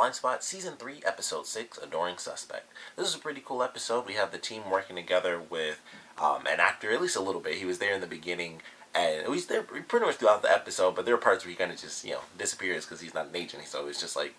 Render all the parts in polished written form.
Blindspot, Season 3, Episode 6, Adoring Suspect. This is a pretty cool episode. We have the team working together with an actor, at least a little bit. He was there in the beginning, and he was there pretty much throughout the episode, but there are parts where he kind of just, disappears because he's not an agent. So it's just like,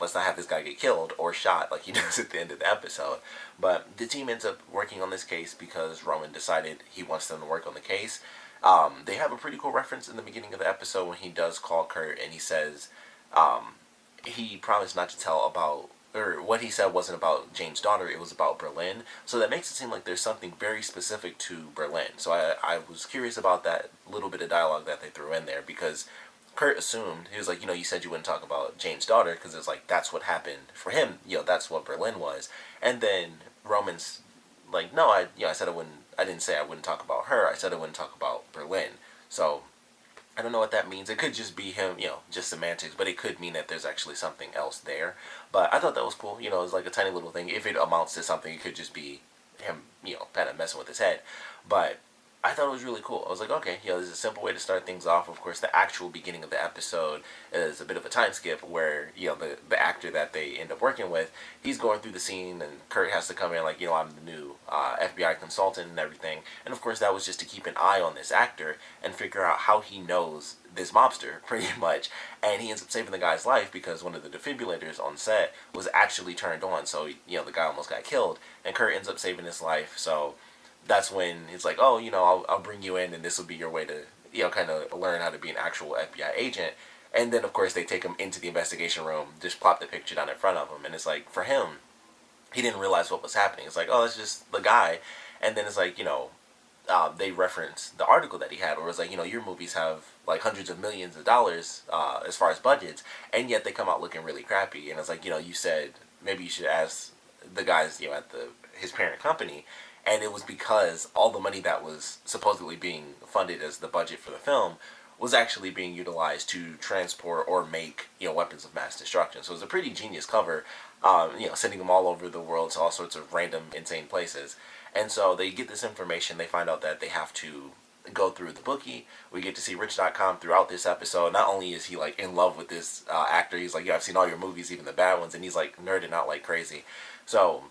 let's not have this guy get killed or shot like he does at the end of the episode. But the team ends up working on this case because Roman decided he wants them to work on the case. They have a pretty cool reference in the beginning of the episode when he does call Kurt and he says, he promised not to tell about, or what he said wasn't about Jane's daughter, it was about Berlin. So that makes it seem like there's something very specific to Berlin. So I was curious about that little bit of dialogue that they threw in there, because Kurt assumed, he was like, you said you wouldn't talk about Jane's daughter, because it's like, that's what happened for him, that's what Berlin was. And then Roman's like, no, I said I didn't say I wouldn't talk about her, I said I wouldn't talk about Berlin. So I don't know what that means. It could just be him, just semantics, but it could mean that there's actually something else there. But I thought that was cool. It was like a tiny little thing. If it amounts to something, it could just be him, kind of messing with his head. But I thought it was really cool. I was like, okay, this is a simple way to start things off. Of course, the actual beginning of the episode is a bit of a time skip where, the actor that they end up working with, he's going through the scene and Kurt has to come in like, I'm the new FBI consultant and everything. And of course, that was just to keep an eye on this actor and figure out how he knows this mobster, pretty much. And he ends up saving the guy's life because one of the defibrillators on set was actually turned on. So, the guy almost got killed. And Kurt ends up saving his life. So that's when it's like, oh, I'll bring you in and this will be your way to, kind of learn how to be an actual FBI agent. And then, of course, they take him into the investigation room, just plop the picture down in front of him. And it's like, for him, he didn't realize what was happening. It's like, oh, it's just the guy. And then it's like, they reference the article that he had where it was like, your movies have like hundreds of millions of dollars as far as budgets, and yet they come out looking really crappy. And it's like, you said maybe you should ask the guys, at his parent company. And it was because all the money that was supposedly being funded as the budget for the film was actually being utilized to transport or make, weapons of mass destruction. So it was a pretty genius cover, sending them all over the world to all sorts of random, insane places. And so they get this information, they find out that they have to go through the bookie. We get to see Rich.com throughout this episode. Not only is he like in love with this actor, he's like, I've seen all your movies, even the bad ones, and he's like nerding out like crazy. So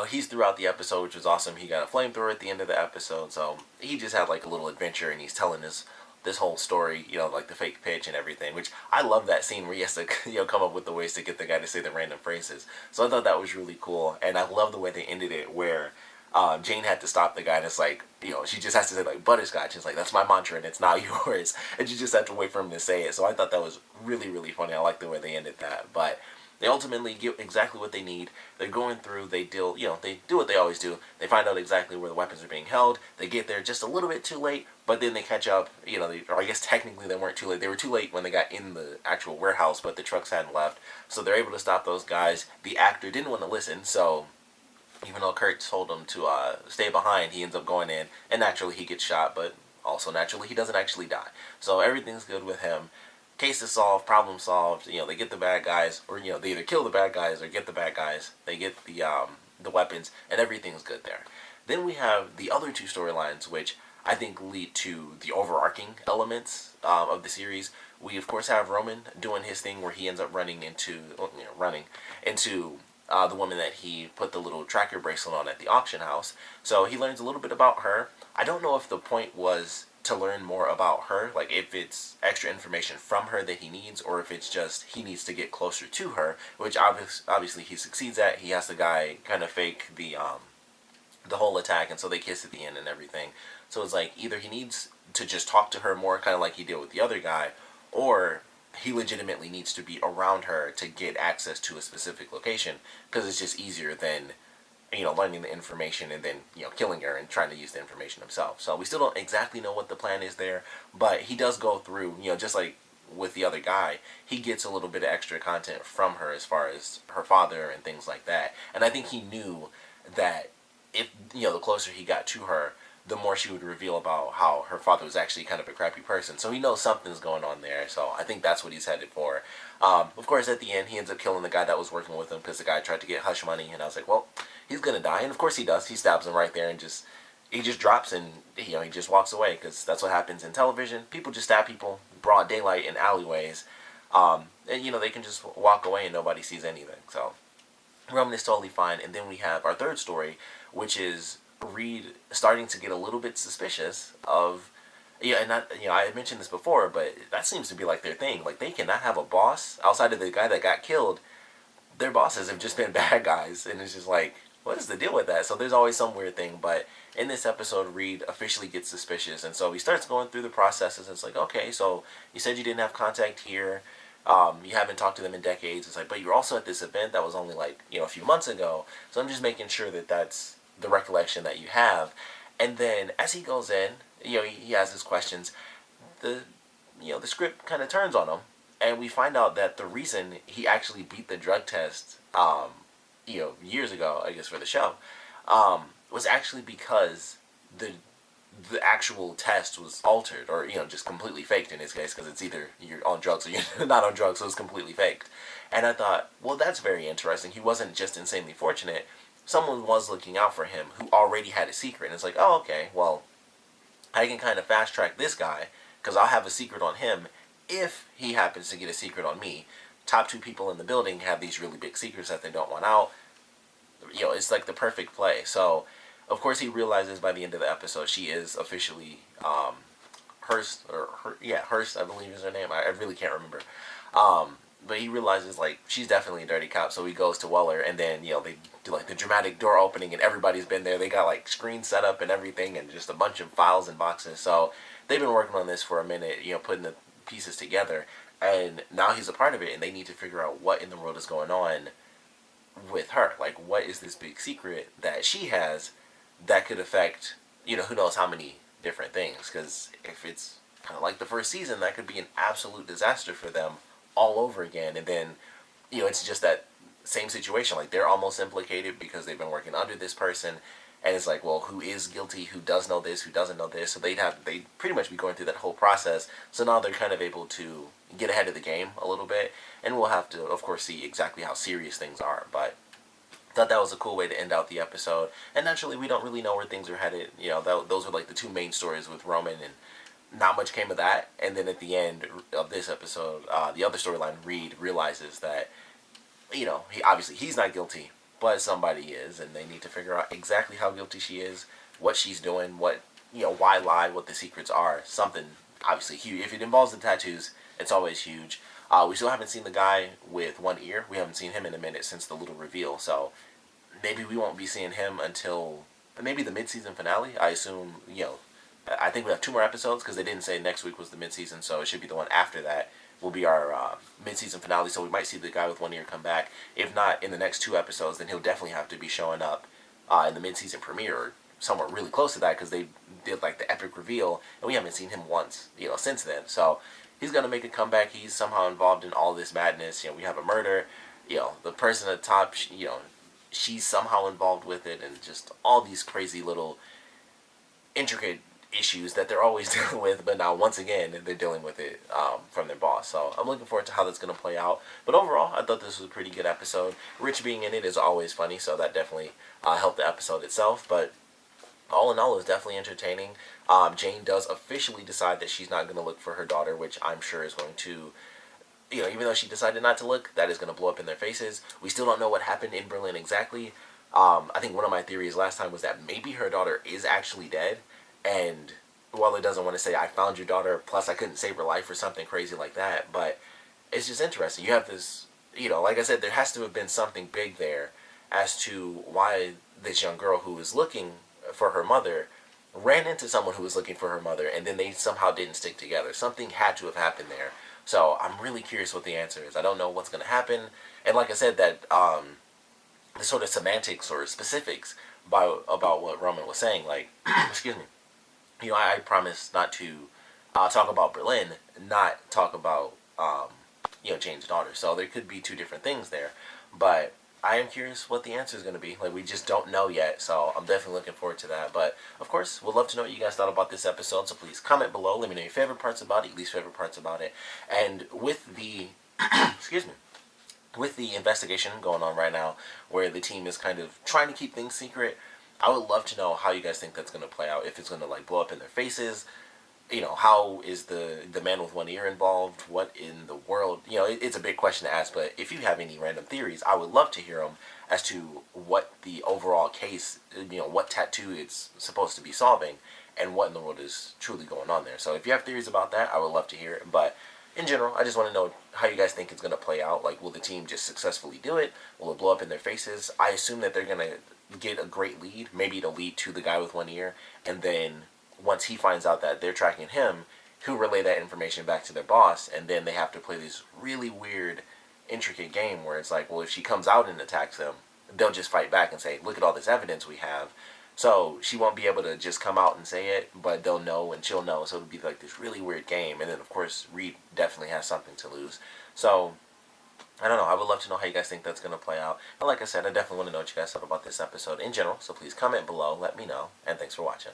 he's throughout the episode, which was awesome. He got a flamethrower at the end of the episode, so he just had like a little adventure, and he's telling this whole story, like the fake pitch and everything, which I love that scene where he has to, come up with the ways to get the guy to say the random phrases. So I thought that was really cool, and I love the way they ended it, where Jane had to stop the guy, and it's like, she just has to say like butterscotch. It's like, that's my mantra, and it's not yours, and you just have to wait for him to say it. So I thought that was really, really funny. I like the way they ended that, but they ultimately get exactly what they need. They're going through, they deal, they do what they always do. They find out exactly where the weapons are being held. They get there just a little bit too late, but then they catch up, or I guess technically they weren't too late. They were too late when they got in the actual warehouse, but the trucks hadn't left. So they're able to stop those guys. The actor didn't want to listen, so even though Kurt told him to stay behind, he ends up going in, and naturally he gets shot, but also naturally he doesn't actually die. So everything's good with him. Case is solved, problem solved. They get the bad guys, or they either kill the bad guys or get the bad guys. They get the weapons, and everything's good there. Then we have the other two storylines, which I think lead to the overarching elements of the series. We of course have Roman doing his thing, where he ends up running into the woman that he put the little tracker bracelet on at the auction house. So he learns a little bit about her. I don't know if the point was to learn more about her, like if it's extra information from her that he needs, or if it's just he needs to get closer to her, which obviously he succeeds at. He has the guy kind of fake the whole attack, and so they kiss at the end and everything. So it's like either he needs to just talk to her more, kind of like he did with the other guy, or he legitimately needs to be around her to get access to a specific location, because it's just easier than learning the information and then, killing her and trying to use the information himself. So we still don't exactly know what the plan is there, but he does go through, just like with the other guy, he gets a little bit of extra content from her as far as her father and things like that. And I think he knew that if, the closer he got to her, the more she would reveal about how her father was actually kind of a crappy person. So he knows something's going on there, so I think that's what he's headed for. Of course, at the end, he ends up killing the guy that was working with him, because the guy tried to get hush money, and I was like, well, he's gonna die. And of course he does. He stabs him right there, and he just drops, and he just walks away, because that's what happens in television. People just stab people broad daylight in alleyways. and they can just walk away and nobody sees anything. So Roman is totally fine. And then we have our third story, which is Reed starting to get a little bit suspicious of, and not, I had mentioned this before, but that seems to be like their thing. Like, they cannot have a boss outside of the guy that got killed. Their bosses have just been bad guys, and it's just like, what is the deal with that? So there's always some weird thing, but in this episode, Reed officially gets suspicious, and so he starts going through the processes. And it's like, okay, so you said you didn't have contact here, you haven't talked to them in decades. It's like, but you're also at this event that was only like, a few months ago. So I'm just making sure that that's the recollection that you have. And then as he goes in, he has his questions. The script kind of turns on him, and we find out that the reason he actually beat the drug test, years ago, I guess, for the show, was actually because the actual test was altered, or just completely faked in his case, because it's either you're on drugs or you're not on drugs, so it's completely faked. And I thought, well, that's very interesting. He wasn't just insanely fortunate. Someone was looking out for him who already had a secret. And it's like, oh, okay, well, I can kind of fast track this guy, because I'll have a secret on him if he happens to get a secret on me. Top two people in the building have these really big secrets that they don't want out. It's like the perfect play. So, of course, he realizes by the end of the episode she is officially Hurst, Hurst, I believe is her name. I really can't remember. But he realizes, like, she's definitely a dirty cop, so he goes to Weller, and then, they do, like, the dramatic door opening, and everybody's been there. They got, like, screens set up and everything, and just a bunch of files and boxes. So they've been working on this for a minute, putting the pieces together, and now he's a part of it, and they need to figure out what in the world is going on with her. Like, what is this big secret that she has that could affect, who knows how many different things, because if it's kind of like the first season, that could be an absolute disaster for them all over again. And then, it's just that same situation. Like, they're almost implicated because they've been working under this person, and it's like, well, who is guilty? Who does know this? Who doesn't know this? So they'd pretty much be going through that whole process. So now they're kind of able to get ahead of the game a little bit, and we'll have to, of course, see exactly how serious things are. But I thought that was a cool way to end out the episode. And naturally, we don't really know where things are headed. Those are like the two main stories with Roman, and not much came of that. And then at the end of this episode, the other storyline, Reed realizes that, he's not guilty, but somebody is, and they need to figure out exactly how guilty she is, what she's doing, why lie, what the secrets are. Something obviously huge. If it involves the tattoos, it's always huge. We still haven't seen the guy with one ear. We haven't seen him in a minute since the little reveal, so maybe we won't be seeing him until maybe the mid-season finale. I assume, I think we have 2 more episodes, because they didn't say next week was the mid-season, so it should be the one after that will be our mid-season finale, so we might see the guy with one ear come back. If not in the next 2 episodes, then he'll definitely have to be showing up in the mid-season premiere, or somewhere really close to that, because they did like the epic reveal, and we haven't seen him once, since then. So he's going to make a comeback. He's somehow involved in all this madness. We have a murder. The person at the top, she's somehow involved with it, and just all these crazy little intricate issues that they're always dealing with, but now once again they're dealing with it from their boss. So I'm looking forward to how that's going to play out. But overall, I thought this was a pretty good episode. Rich being in it is always funny, so that definitely helped the episode itself. But all in all, it was definitely entertaining. Jane does officially decide that she's not going to look for her daughter, which I'm sure is going to, even though she decided not to look, that is going to blow up in their faces. We still don't know what happened in Berlin exactly. I think one of my theories last time was that maybe her daughter is actually dead, and Weller doesn't want to say, I found your daughter, plus I couldn't save her life, or something crazy like that. But it's just interesting. You have this, like I said, there has to have been something big there as to why this young girl who was looking for her mother ran into someone who was looking for her mother, and then they somehow didn't stick together. Something had to have happened there. So I'm really curious what the answer is. I don't know what's going to happen. And like I said, that the sort of semantics or specifics about what Roman was saying, like, excuse me, I promise not to talk about Berlin, not talk about, Jane's daughter. So there could be 2 different things there. But I am curious what the answer is going to be. Like, we just don't know yet, so I'm definitely looking forward to that. But, of course, would love to know what you guys thought about this episode, so please comment below. Let me know your favorite parts about it, least favorite parts about it. And with the, excuse me, with the investigation going on right now, where the team is kind of trying to keep things secret, I would love to know how you guys think that's going to play out. If it's going to, like, blow up in their faces, you know, how is the man with one ear involved? What in the world? You know, it's a big question to ask. But if you have any random theories, I would love to hear them as to what the overall case, you know, what tattoo it's supposed to be solving, and what in the world is truly going on there. So if you have theories about that, I would love to hear it. But in general, I just want to know how you guys think it's going to play out. Like, will the team just successfully do it? Will it blow up in their faces? I assume that they're going to get a great lead. Maybe it'll lead to the guy with one ear, and then once he finds out that they're tracking him, he'll relay that information back to their boss, and then they have to play this really weird, intricate game where it's like, well, if she comes out and attacks them, they'll just fight back and say, look at all this evidence we have. So she won't be able to just come out and say it, but they'll know and she'll know. So it'll be like this really weird game. And then, of course, Reed definitely has something to lose. So I don't know. I would love to know how you guys think that's going to play out. And like I said, I definitely want to know what you guys thought about this episode in general. So please comment below. Let me know. And thanks for watching.